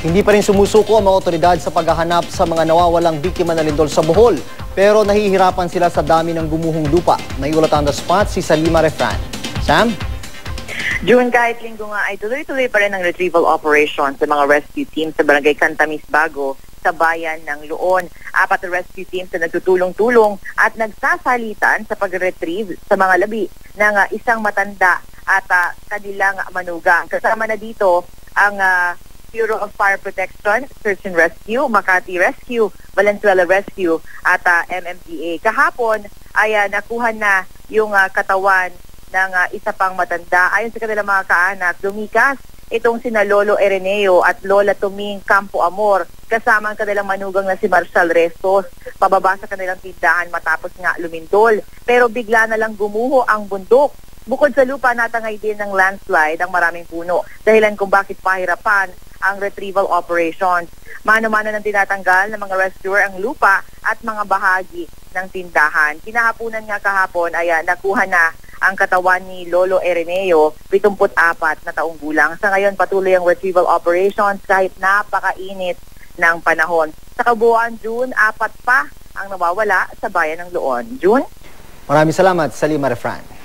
Hindi pa rin sumusuko ang mga otoridad sa paghahanap sa mga nawawalang biktima ng lindol sa Bohol. Pero nahihirapan sila sa dami ng gumuhong lupa. Naiulat on the spot si Salima Refran. Sam? June, kahit linggo nga ay tuloy-tuloy pa rin ang retrieval operation sa mga rescue teams sa Barangay Cantamis Bago sa bayan ng Luon. 4 na rescue teams na nagtutulong-tulong at nagsasalitan sa pag-retrieve sa mga labi ng isang matanda at kanilang manugang. Kasama na dito ang Bureau of Fire Protection, Search and Rescue, Makati Rescue, Valenzuela Rescue at MMDA. Kahapon ay nakuha na yung katawan ng isa pang matanda. Ayon sa kanilang mga kaanak, lumikas itong sina Lolo Ereneo at Lola Tuming Campo Amor kasama ang kanilang manugang na si Marshal Restos pababa sa kanilang tindahan matapos nga lumindol. Pero bigla na lang gumuho ang bundok. Bukod sa lupa, natangay din ng landslide ang maraming puno. Dahilan kung bakit pahirapan ang retrieval operations. Mano-mano nang tinatanggal ng mga rescuer ang lupa at mga bahagi ng tindahan. Kinahaponan nga kahapon ay nakuha na ang katawan ni Lolo Ereneo, 74 na taong gulang. Sa ngayon, patuloy ang retrieval operations kahit napakainit ng panahon. Sa kabuuan, June, 4 pa ang nawawala sa bayan ng Luon. June? Maraming salamat, Salima Refran.